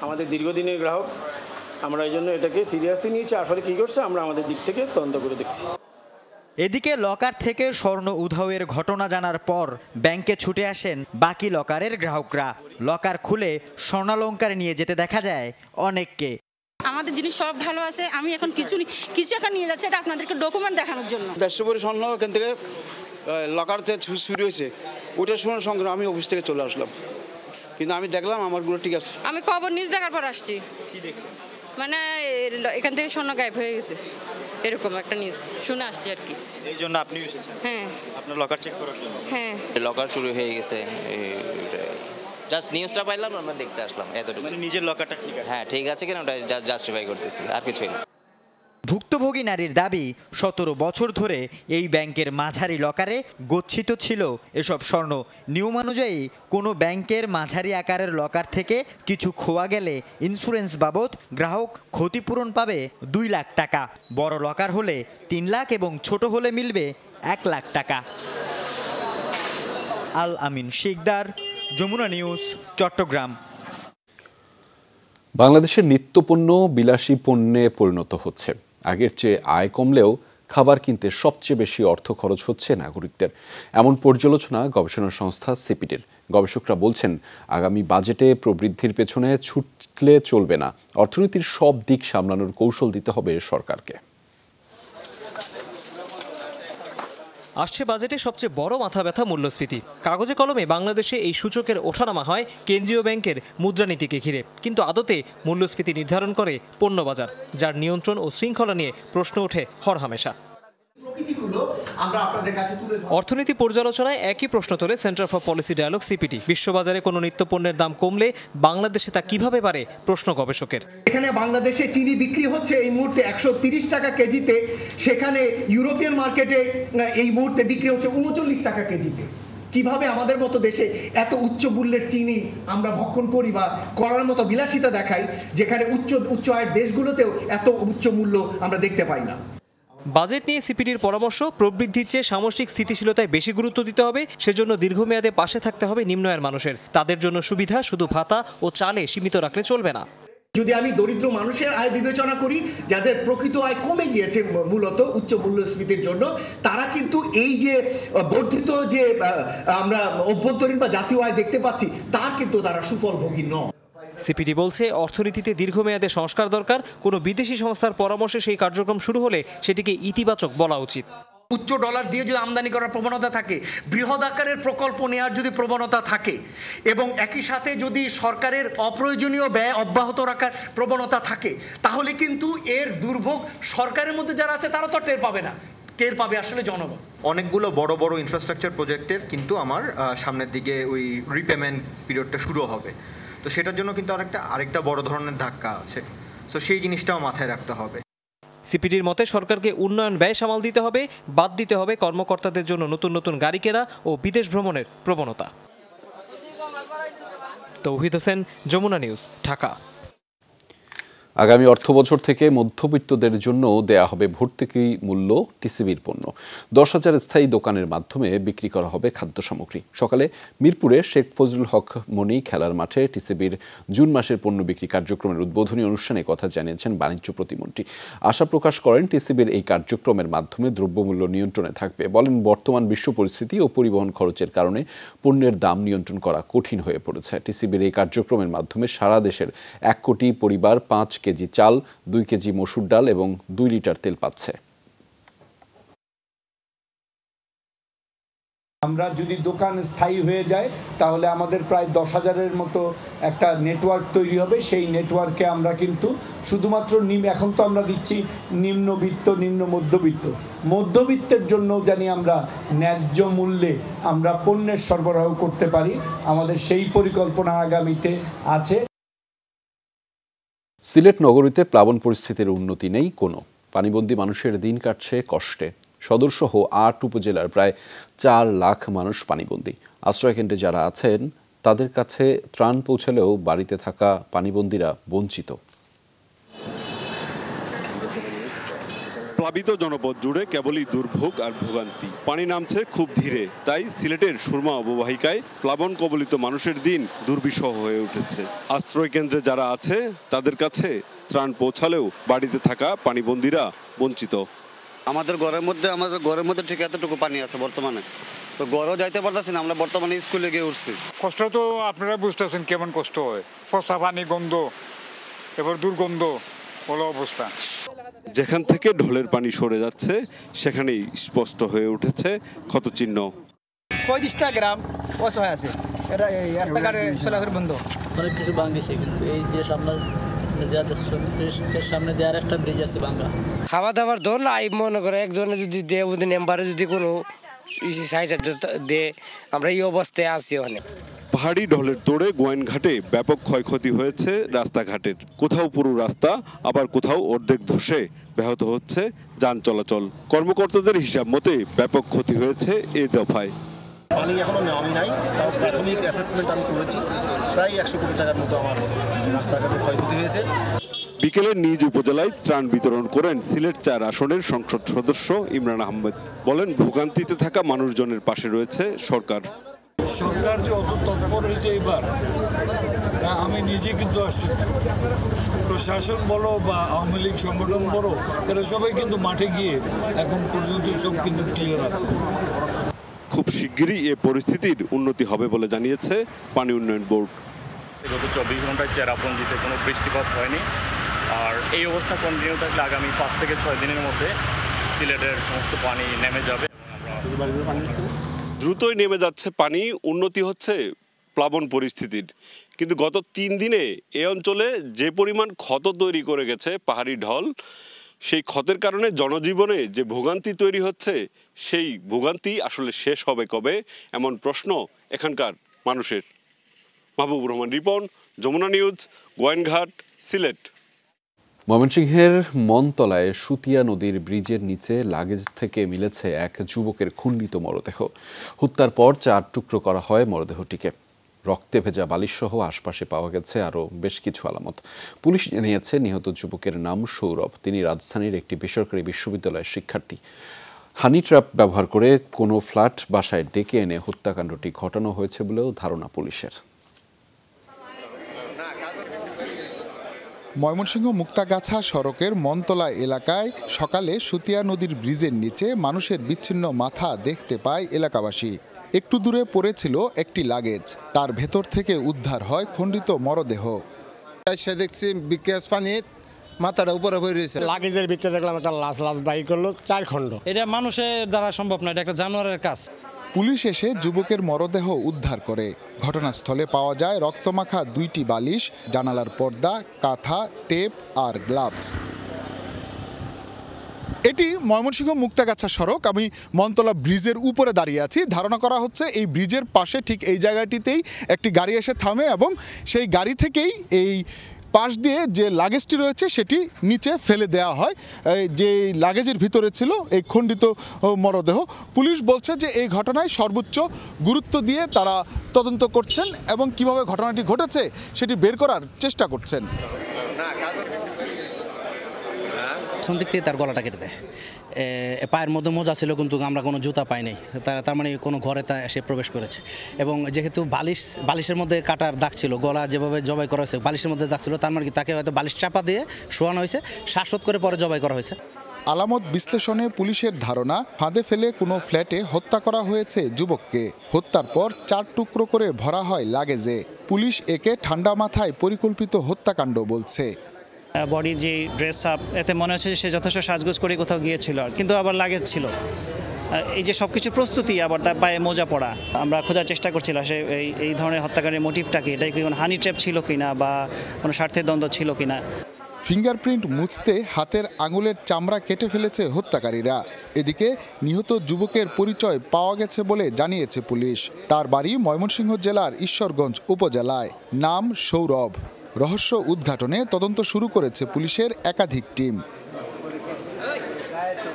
আমাদের দীর্ঘদিনের গ্রাহক, আমরা এই জন্য এটাকে সিরিয়াসলি নিয়েছি। আসলে কী করছে আমরা আমাদের দিক থেকে তদন্ত করে দেখছি। এদিকে লকার থেকে স্বর্ণ উধাওয়ের ঘটনা জানার পর ব্যাংকে ছুটে আসেন বাকি লকারের গ্রাহকরা। লকার খুলে স্বর্ণালংকার নিয়ে যেতে দেখা যায় অনেককে। আমাদের জিনিস সব ভালো আছে, আমি এখন কিছু একটা নিয়ে যাচ্ছি, এটা আপনাদেরকে ডকুমেন্ট দেখানোর জন্য। 150 ভরি স্বর্ণ এখান থেকে লকার থেকে চুরি হয়েছে, ওইটা শোনার সঙ্গে আমি অফিস থেকে চলে আসলাম, কিন্তু আমি দেখলাম আমারগুলো ঠিক আছে। আমি খবর নিউজ দেখার পর আসছি। কি দেখছেন? মানে এখান থেকে স্বর্ণ গায়েব হয়ে গেছে, এরকম একটা নিউজ শুনে আসছি আর কি। এই জন্য আপনি এসেছেন? হ্যাঁ। আপনার লকার চেক করার জন্য? হ্যাঁ। লকার চুরি হয়ে গেছে, জাস্ট নিউজটা পাইলাম, আমরা দেখতে আসলাম এতটুকু। মানে নিজের লকারটা ঠিক আছে? হ্যাঁ ঠিক আছে, কেন ওটা জাস্টিফাই করতেছি, আর কিছুই না। ভুক্তভোগী নারীর দাবি 17 বছর ধরে এই ব্যাংকের মাঝারি লকারে গচ্ছিত ছিল এসব স্বর্ণ। নিয়ম অনুযায়ী কোনো ব্যাংকের মাঝারি আকারের লকার থেকে কিছু খোয়া গেলে ইন্স্যুরেন্স বাবদ গ্রাহক ক্ষতিপূরণ পাবে 2 লাখ টাকা। বড় লকার হলে 3 লাখ এবং ছোট হলে মিলবে 1 লাখ টাকা। আল আমিন শিকদার, যমুনা নিউজ, চট্টগ্রাম। বাংলাদেশের নিত্যপণ্য বিলাসী পণ্যে পরিণত হচ্ছে। আগের চেয়ে আয় কমলেও খাবার কিনতে সবচেয়ে বেশি অর্থ খরচ হচ্ছে নাগরিকদের, এমন পর্যালোচনা গবেষণা সংস্থা সিপিডির। গবেষকরা বলছেন, আগামী বাজেটে প্রবৃদ্ধির পেছনে ছুটলে চলবে না, অর্থনীতির সব দিক সামলানোর কৌশল দিতে হবে সরকারকে। আসছে বাজেটে সবচেয়ে বড় মাথা ব্যথা মূল্যস্ফীতি। কাগজে কলমে বাংলাদেশে এই সূচকের ওঠানামা হয় কেন্দ্রীয় ব্যাংকের মুদ্রানীতিকে ঘিরে, কিন্তু আদতে মূল্যস্ফীতি নির্ধারণ করে পণ্যবাজার, যার নিয়ন্ত্রণ ও শৃঙ্খলা নিয়ে প্রশ্ন ওঠে হরহামেশা। অর্থনীতি পর্যালোচনায় একই প্রশ্ন তোলে Centre for Policy Dialogue CPD. বিশ্ববাজারে কোনো নিত্যপণ্যের দাম কমলে বাংলাদেশে তা কিভাবে বাড়ে প্রশ্ন গবেষকের। এখানে বাংলাদেশে চিনি বিক্রি হচ্ছে এই মুহূর্তে 130 টাকা কেজিতে, সেখানে ইউরোপিয়ান মার্কেটে এই মুহূর্তে বিক্রি হচ্ছে 39 টাকা কেজিতে। কিভাবে আমাদের মতো দেশে এত উচ্চ মূল্যের চিনি আমরা ভক্ষণ করি বা করার মতো বিলাসিতা দেখাই, যেখানে উচ্চ আয়ের দেশগুলোতেও এত উচ্চ মূল্য আমরা দেখতে পাই না। বাজেট নিয়ে সিপিডির পরামর্শ, প্রবৃদ্ধির চেয়ে সামষ্টিক স্থিতিশীলতায় বেশি গুরুত্ব দিতে হবে। সেজন্য দীর্ঘমেয়াদে পাশে থাকতে হবে নিম্ন আয়ের মানুষের। তাদের জন্য সুবিধা শুধু ভাতা ও চালে সীমিত রাখলে চলবে না। যদি আমি দরিদ্র মানুষের আয় বিবেচনা করি, যাদের প্রকৃত আয় কমে গিয়েছে মূলত উচ্চ মূল্যস্ফীতির জন্য, তারা কিন্তু এই যে বর্ধিত যে আমরা অভ্যন্তরীণ বা জাতীয় আয় দেখতে পাচ্ছি, তার কিন্তু তারা সুফলভোগী নয়। সিপিডি বলছে, অর্থনীতিতে দীর্ঘমেয়াদে সংস্কার দরকার। কোনো বিদেশি সংস্থার পরামর্শে সেই কার্যক্রম শুরু হলে সেটিকে ইতিবাচক বলা উচিত। উচ্চ ডলার দিয়ে যদি আমদানি করার প্রবণতা থাকে, বৃহৎ আকারের প্রকল্প নেওয়ার যদি প্রবণতা থাকে, এবং একই সাথে যদি সরকারের অপ্রয়োজনীয় ব্যয় অব্যাহত রাখার প্রবণতা থাকে, তাহলে কিন্তু এর দুর্ভোগ সরকারের মধ্যে যারা আছে তারা তো টের পাবে না, টের পাবে আসলে জনগণ। অনেকগুলো বড় বড় ইনফ্রাস্ট্রাকচার প্রজেক্টের কিন্তু আমার সামনের দিকে ওই রিপেমেন্ট পিরিয়ডটা শুরু হবে, তো সেটার জন্য কিন্তু আরেকটা বড় ধরনের ধাক্কা আছে, তো সেই জিনিসটাও মাথায় রাখতে হবে। সিপিডির মতে সরকারকে উন্নয়ন ব্যয় সামাল দিতে হবে, বাদ দিতে হবে কর্মকর্তাদের জন্য নতুন নতুন গাড়ি কেনা ও বিদেশ ভ্রমণের প্রবণতা। তৌহিদ হোসেন, যমুনা নিউজ, ঢাকা। আগামী অর্থবছর থেকে মধ্যবিত্তদের জন্য দেয়া হবে ভর্তুকি মূল্য টিসিবির পণ্য। 10,000 স্থায়ী দোকানের মাধ্যমে বিক্রি করা হবে খাদ্য সামগ্রী। সকালে মিরপুরে শেখ ফজলুল হক মনি খেলার মাঠে টিসিবির জুন মাসের পণ্য বিক্রি কার্যক্রমের উদ্বোধনী অনুষ্ঠানে কথা জানিয়েছেন বাণিজ্য প্রতিমন্ত্রী। আশা প্রকাশ করেন, টিসিবির এই কার্যক্রমের মাধ্যমে দ্রব্যমূল্য নিয়ন্ত্রণে থাকবে। বলেন, বর্তমান বিশ্ব পরিস্থিতি ও পরিবহন খরচের কারণে পণ্যের দাম নিয়ন্ত্রণ করা কঠিন হয়ে পড়েছে। টিসিবির এই কার্যক্রমের মাধ্যমে সারা দেশের 1 কোটি পরিবার 5 কেজি চাল, 2 কেজি মসুর ডাল এবং 2 লিটার তেল পাচ্ছে। আমরা যদি দোকান স্থায়ী হয়ে যায় তাহলে আমাদের প্রায় 10,000-এর মতো একটা নেটওয়ার্ক তৈরি হবে। সেই নেটওয়ার্কে আমরা কিন্তু শুধুমাত্র এখন তো আমরা দিচ্ছি নিম্নবিত্ত, নিম্ন মধ্যবিত্তের জন্য জানি আমরা ন্যায্য মূল্যে আমরা পণ্যের সরবরাহ করতে পারি। আমাদের সেই পরিকল্পনা আগামীতে আছে। সিলেট নগরীতে প্লাবন পরিস্থিতির উন্নতি নেই কোনো। পানিবন্দী মানুষের দিন কাটছে কষ্টে। সদরসহ 8 উপজেলার প্রায় 4 লাখ মানুষ পানিবন্দী। আশ্রয়কেন্দ্রে যারা আছেন তাদের কাছে ত্রাণ পৌঁছালেও বাড়িতে থাকা পানিবন্দীরা বঞ্চিত। প্লাবিত জনপদ জুড়ে কেবলই দুর্ভোগ আর ভোগান্তি। পানি নামছে খুব ধীরে, তাই সিলেটের সুরমা অববাহিকায় প্লাবন কবলিত মানুষের দিন দুর্বিষহ হয়ে উঠেছে। আশ্রয় কেন্দ্রে যারা আছে তাদের কাছে ত্রাণ পৌঁছালেও বাড়িতে থাকা পানিবন্দীরা বঞ্চিত। আমাদের ঘরের মধ্যে ঠিক এতটুকু পানি আছে বর্তমানে, তো ঘরেও যাইতে পারতেছি না। আমরা বর্তমানে স্কুলে গিয়ে উঠছি। কষ্ট তো আপনারা বুঝতেছেন কেমন কষ্ট হয়, পচা পানি, গন্ধ, এবার দুর্গন্ধ হলো অবস্থা। যেখান থেকে ঢলের পানি সরে যাচ্ছে সেখানেই স্পষ্ট হয়ে উঠেছে ক্ষতচিহ্ন। 35টা গ্রাম অসহায় আছে, রাস্তাঘাটে চলাফেরা বন্ধ। অনেক কিছু ভাঙিছে, কিন্তু এই যে সামনে দেওয়ার একটা ব্রিজ আছে ভাঙা। খাওয়া দাওয়ার ধরুন মনে করে একজনে যদি দেয়, মেম্বারে যদি কোনো সাহায্য দেয়, আমরা এই অবস্থায় আছি। অনেক পাহাড়ি ঢলের তোড়ে গোয়াইনঘাটে ব্যাপক ক্ষয়ক্ষতি হয়েছে রাস্তাঘাটের। কোথাও পুরো রাস্তা, আবার কোথাও অর্ধেক ধসে ব্যাহত হচ্ছে যান চলাচল। কর্মকর্তাদের হিসাব মতে ব্যাপক ক্ষতি হয়েছে এই দফায়। পানি এখনো নামি নাই, তাও প্রাথমিক অ্যাসেসমেন্ট আমি করেছি, প্রায় 100 কোটি টাকার মতো আমার রাস্তাঘাটের ক্ষয়ক্ষতি হয়েছে। বিকেলে নিজ উপজেলায় ত্রাণ বিতরণ করেন সিলেট 4 আসনের সংসদ সদস্য ইমরান আহমেদ। বলেন, ভোগান্তিতে থাকা মানুষজনের পাশে রয়েছে সরকার। সরকার যে অত তৎপর হয়েছে এবার, আমি নিজে কিন্তু আসছি। প্রশাসন বলো বা আওয়ামী লীগ সংগঠন বলো, এরা সবাই কিন্তু মাঠে গিয়ে এখন পর্যন্ত সব কিন্তু ক্লিয়ার আছে। খুব শিগগিরই এ পরিস্থিতির উন্নতি হবে বলে জানিয়েছে পানি উন্নয়ন বোর্ড। গত 24 ঘন্টায় চেরাপুঞ্জিতে কোনো বৃষ্টিপাত হয়নি, আর এই অবস্থা কন্টিনিউ থাকলে আগামী 5 থেকে 6 দিনের মধ্যে সিলেটের সমস্ত পানি নেমে যাবে। দ্রুতই নেমে যাচ্ছে পানি, উন্নতি হচ্ছে প্লাবন পরিস্থিতির। কিন্তু গত 3 দিনে এ অঞ্চলে যে পরিমাণ ক্ষত তৈরি করে গেছে পাহাড়ি ঢল, সেই ক্ষতের কারণে জনজীবনে যে ভোগান্তি তৈরি হচ্ছে, সেই ভোগান্তি আসলে শেষ হবে কবে, এমন প্রশ্ন এখানকার মানুষের। মাহবুবুর রহমান রিপন, যমুনা নিউজ, গোয়াইনঘাট, সিলেট। ময়মনসিংহের মনতলায় সুতিয়া নদীর ব্রিজের নিচে লাগেজ থেকে মিলেছে এক যুবকের খণ্ডিত মরদেহ। হত্যার পর 4 টুকরো করা হয় মরদেহটিকে। রক্তে ভেজা বালিশসহ আশপাশে পাওয়া গেছে আরও বেশ কিছু আলামত। পুলিশ জানিয়েছে নিহত যুবকের নাম সৌরভ। তিনি রাজধানীর একটি বেসরকারি বিশ্ববিদ্যালয়ের শিক্ষার্থী। হানি ট্র্যাপ ব্যবহার করে কোনো ফ্ল্যাট বাসায় ডেকে এনে হত্যাকাণ্ডটি ঘটানো হয়েছে বলেও ধারণা পুলিশের। ময়মনসিংহ মুক্তাগাছা সড়কের মনতলা এলাকায় সকালে সুতিয়া নদীর ব্রিজের নিচে মানুষের বিচ্ছিন্ন মাথা দেখতে পায় এলাকাবাসী। একটু দূরে পড়েছিল একটি লাগেজ, তার ভেতর থেকে উদ্ধার হয় খণ্ডিত মরদেহ। সে দেখছি বিকেশ পানি মাথাটা উপরে হয়ে রয়েছে, লাগেজের ভিতরে দেখলাম একটা লাশ বাই করলো 4 খণ্ড। এটা মানুষের দ্বারা সম্ভব না, এটা একটা জানোয়ারের কাজ। পুলিশ এসে যুবকের মরদেহ উদ্ধার করে। ঘটনাস্থলে পাওয়া যায় রক্তমাখা 2টি বালিশ, জানালার পর্দা, কাঁথা, টেপ আর গ্লাভস। এটি ময়মনসিংহ মুক্তাগাছা সড়ক। আমি মনতলা ব্রিজের উপরে দাঁড়িয়ে আছি। ধারণা করা হচ্ছে এই ব্রিজের পাশে ঠিক এই জায়গাটিতেই একটি গাড়ি এসে থামে এবং সেই গাড়ি থেকেই এই পাশ দিয়ে যে লাগেজটি রয়েছে সেটি নিচে ফেলে দেওয়া হয়। যে লাগেজের ভিতরে ছিল এই খণ্ডিত মরদেহ। পুলিশ বলছে যে এই ঘটনায় সর্বোচ্চ গুরুত্ব দিয়ে তারা তদন্ত করছেন এবং কিভাবে ঘটনাটি ঘটেছে সেটি বের করার চেষ্টা করছেন। দিক থেকে তার গলাটা কেটে দেয়। পায়ের মধ্যে মোজা ছিল, কিন্তু আমরা কোনো জুতা পাই নাই। তার মানে কোনো ঘরে সে প্রবেশ করেছে। এবং যেহেতু বালিশের মধ্যে কাটার দাগ ছিল, গলা যেভাবে জবাই করা হয়েছে বালিশের মধ্যে দাগ ছিল, তার মানে কি তাকে হয়তো বালিশ চাপা দিয়ে শোয়ানো হয়েছে, শ্বাসরোধ করে পরে জবাই করা হয়েছে। আলামত বিশ্লেষণে পুলিশের ধারণা ফাঁদে ফেলে কোনো ফ্ল্যাটে হত্যা করা হয়েছে যুবককে। হত্যার পর 4 টুকরো করে ভরা হয় লাগেজে। পুলিশ একে ঠান্ডা মাথায় পরিকল্পিত হত্যাকাণ্ড বলছে। বডি যে ড্রেস আপ, এতে মনে হচ্ছে সে যথেষ্ট সাজগোজ করে কোথাও গিয়েছিল, কিন্তু আবার লাগেজ ছিল। এই যে সব কিছু প্রস্তুতি, আবার তার পায়ে মোজা পড়া, আমরা খোঁজার চেষ্টা করছিলাম সে এই ধরনের হত্যাকারীর মোটিভটা কি, এটা কি কোনো হানি ট্র্যাপ ছিল কিনা বা কোনো স্বার্থের দ্বন্দ্ব ছিল কিনা। ফিঙ্গারপ্রিন্ট মুছতে হাতের আঙুলের চামড়া কেটে ফেলেছে হত্যাকারীরা। এদিকে নিহত যুবকের পরিচয় পাওয়া গেছে বলে জানিয়েছে পুলিশ। তার বাড়ি ময়মনসিংহ জেলার ঈশ্বরগঞ্জ উপজেলায়, নাম সৌরভ। রহস্য উদ্ঘাটনে তদন্ত শুরু করেছে পুলিশের একাধিক টিম।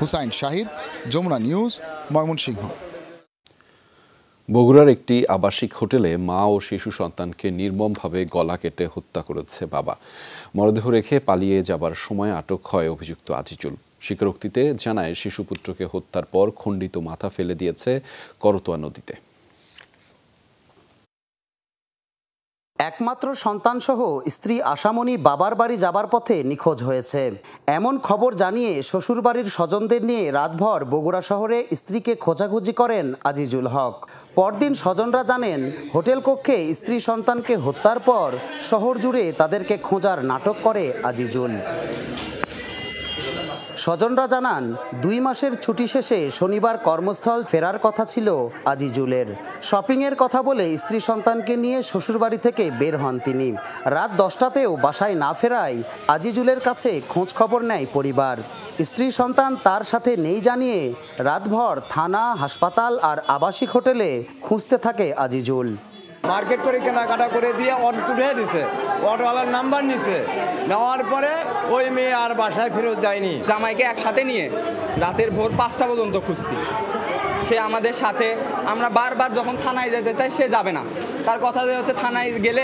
হুসাইন শাহিদ, যমুনা নিউজ, ময়মনসিংহ। বগুড়ার একটি আবাসিক হোটেলে মা ও শিশু সন্তানকে নির্মমভাবে গলা কেটে হত্যা করেছে বাবা। মরদেহ রেখে পালিয়ে যাবার সময় আটক হয় অভিযুক্ত আজিজুল। স্বীকারোক্তিতে জানায় শিশুপুত্রকে হত্যার পর খণ্ডিত মাথা ফেলে দিয়েছে করতোয়া নদীতে। একমাত্র সন্তানসহ স্ত্রী আশামণি বাবার বাড়ি যাবার পথে নিখোঁজ হয়েছে। এমন খবর জানিয়ে শ্বশুরবাড়ির স্বজনদের নিয়ে রাতভর বগুড়া শহরে স্ত্রীকে খোঁজাখুঁজি করেন আজিজুল হক। পরদিন স্বজনরা জানেন হোটেল কক্ষে স্ত্রী সন্তানকে হত্যার পর শহর জুড়ে তাদেরকে খোঁজার নাটক করে আজিজুল। স্বজনরা জানান 2 মাসের ছুটি শেষে শনিবার কর্মস্থল ফেরার কথা ছিল আজিজুলের। শপিংয়ের কথা বলে স্ত্রী সন্তানকে নিয়ে শ্বশুরবাড়ি থেকে বের হন তিনি। রাত 10টাতেও বাসায় না ফেরায় আজিজুলের কাছে খোঁজ খবর নেয় পরিবার। স্ত্রী সন্তান তার সাথে নেই জানিয়ে রাতভর থানা, হাসপাতাল আর আবাসিক হোটেলে খুঁজতে থাকে আজিজুল। মার্কেট করে কেনাকাটা করে দিয়ে অটো উঠে দিছে, অটোওয়ালার নাম্বার নিছে, নেওয়ার পরে ওই মেয়ে আর বাসায় ফেরত যায়নি। জামাইকে একসাথে নিয়ে রাতের ভোর 5টা পর্যন্ত খুঁজছি, সে আমাদের সাথে। আমরা বারবার যখন থানায় যেতে চাই সে যাবে না। তার কথা যে হচ্ছে থানায় গেলে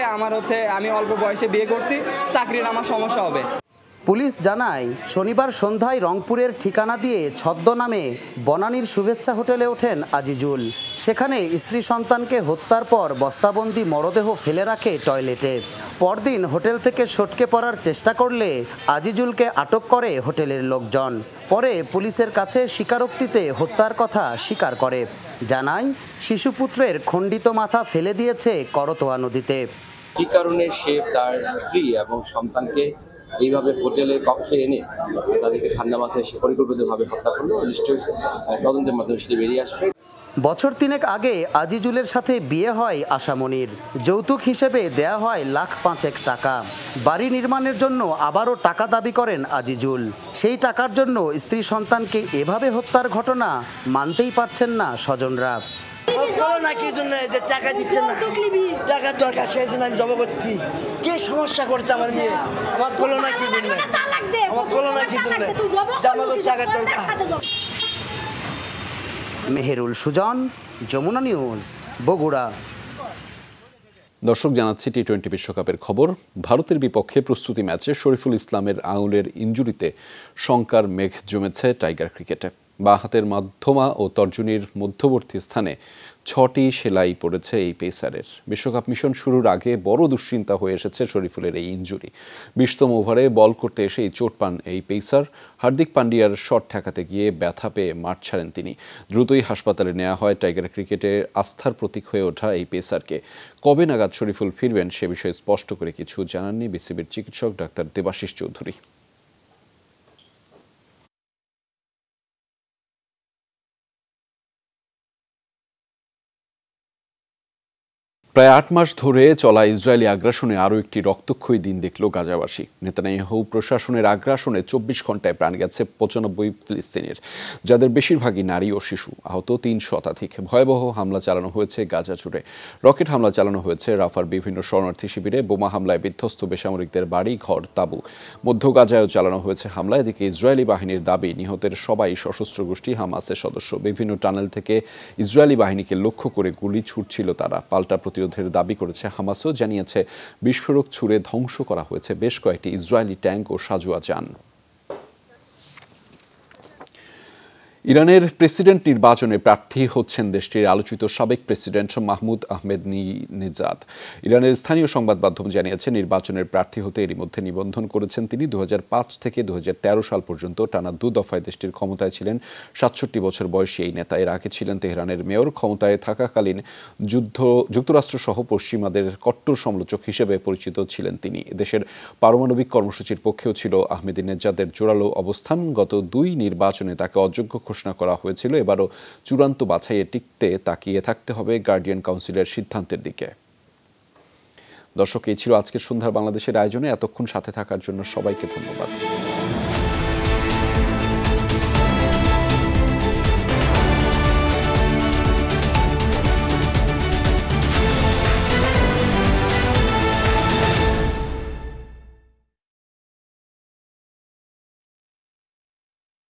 আমি অল্প বয়সে বিয়ে করছি, চাকরির আমার সমস্যা হবে। পুলিশ জানায় শনিবার সন্ধ্যায় রংপুরের ঠিকানা দিয়ে ছদ্মনামে বনানীর শুভেচ্ছা হোটেলে ওঠেন আজিজুল। সেখানে স্ত্রী সন্তানকে হত্যার পর বস্তাবন্দি মরদেহ ফেলে রাখে টয়লেটে। পরদিন হোটেল থেকে সটকে পড়ার চেষ্টা করলে আজিজুলকে আটক করে হোটেলের লোকজন। পরে পুলিশের কাছে স্বীকারোক্তিতে হত্যার কথা স্বীকার করে। জানায় শিশুপুত্রের খণ্ডিত মাথা ফেলে দিয়েছে করতোয়া নদীতে। কী কারণে সে তার স্ত্রী এবং সন্তানকে এইভাবে হোটেলে কক্ষে এনে তাদেরকে ঠান্ডা মাথায় সে পরিকল্পিতভাবে হত্যা করলো, নিশ্চয়ই তদন্তের মাধ্যমে সেটি বেরিয়ে আসবে। বছর 3 আগে আজিজুলের সাথে বিয়ে হয় আশামণির। যৌতুক হিসেবে দেয়া হয় $1,05,000 টাকা। বাড়ি নির্মাণের জন্য আবারও টাকা দাবি করেন আজিজুল। সেই টাকার জন্য স্ত্রী সন্তানকে এভাবে হত্যার ঘটনা মানতেই পারছেন না স্বজনরা। টাকা দিচ্ছেন না, টাকার দরকার, সেই জন্য আমি জমা করছি। কি সমস্যা করছে আমার মেয়ে? আমার বলো না কি জন্য, আমার বলো না কি জন্য, আমাদের টাকার দরকার। মেহেরুল সুজন, যমুনা নিউজ, বগুড়া। দর্শক জানাচ্ছি টি-20 বিশ্বকাপের খবর। ভারতের বিপক্ষে প্রস্তুতি ম্যাচে শরীফুল ইসলামের আঙুলের ইনজুরিতে শঙ্কার মেঘ জমেছে টাইগার ক্রিকেটে। বাঁ হাতের মধ্যমা ও তর্জনীর মধ্যবর্তী স্থানে 6টি সেলাই পড়েছে এই পেসারের। বিশ্বকাপ মিশন শুরুর আগে বড় দুশ্চিন্তা হয়ে এসেছে শরীফুলের এই ইনজুরি। 20তম ওভারে বল করতে এসেই চোট পান এই পেসার। হার্দিক পান্ডিয়ার শট ঠেকাতে গিয়ে ব্যথা পেয়ে মাঠ ছাড়েন তিনি। দ্রুতই হাসপাতালে নেওয়া হয় টাইগার ক্রিকেটের আস্থার প্রতীক হয়ে ওঠা এই পেসারকে। কবে নাগাদ শরীফুল ফিরবেন সে বিষয়ে স্পষ্ট করে কিছু জানাননি বিসিবির চিকিৎসক ডাক্তার দেবাশিস চৌধুরী। প্রায় 8 মাস ধরে চলা ইসরায়েলি আগ্রাসনে আরও একটি রক্তক্ষয়ী দিন দেখল গাজাবাসী। নেতানিয়াহু প্রশাসনের আগ্রাসনে 24 ঘন্টায় প্রাণ গেছে 95 ফিলিস্তিনির, যাদের বেশিরভাগই নারী ও শিশু। আহত 3 শতাধিক। ভয়াবহ হামলা চালানো হয়েছে গাজা জুড়ে। রকেট হামলা চালানো হয়েছে রাফার বিভিন্ন শরণার্থী শিবিরে। বোমা হামলায় বিধ্বস্ত বেসামরিকদের বাড়ি, ঘর, তাঁবু। মধ্য গাজায়ও চালানো হয়েছে হামলা। এদিকে ইসরায়েলি বাহিনীর দাবি নিহতের সবাই সশস্ত্র গোষ্ঠী হামাসের সদস্য। বিভিন্ন টানেল থেকে ইসরায়েলি বাহিনীকে লক্ষ্য করে গুলি ছুটছিল তারা। পাল্টা প্রতিরোধের দাবি করেছে হামাসও। জানিয়েছে বিস্ফোরক ছুড়ে ধ্বংস করা হয়েছে বেশ কয়েকটি ইসরায়েলি ট্যাঙ্ক ও সাজোয়া যান। ইরানের প্রেসিডেন্ট নির্বাচনে প্রার্থী হচ্ছেন দেশটির আলোচিত সাবেক প্রেসিডেন্ট মাহমুদ আহমেদিনেজাদ। ইরানের স্থানীয় সংবাদ মাধ্যম জানিয়েছে নির্বাচনের প্রার্থী হতে এরই মধ্যে নিবন্ধন করেছেন তিনি। 2005 থেকে 2013 সাল পর্যন্ত টানা 2 দফায় দেশটির ক্ষমতায় ছিলেন 67 বছর বয়সী এই নেতা। এর আগে ছিলেন তেহরানের মেয়র। ক্ষমতায় থাকাকালীন যুক্তরাষ্ট্র সহ পশ্চিমাদের কট্টর সমালোচক হিসেবে পরিচিত ছিলেন তিনি। দেশের পারমাণবিক কর্মসূচির পক্ষেও ছিল আহমেদিনেজাদের জোরালো অবস্থান। গত 2 নির্বাচনে তাকে অযোগ্য ঘোষণা করা হয়েছিল, এবারও চূড়ান্ত বাছাইয়ে টিকতে তাকিয়ে থাকতে হবে গার্ডিয়ান কাউন্সিলের সিদ্ধান্তের দিকে। দর্শক, এই ছিল আজকের সন্ধ্যার বাংলাদেশের আয়োজনে। এতক্ষণ সাথে থাকার জন্য সবাইকে ধন্যবাদ।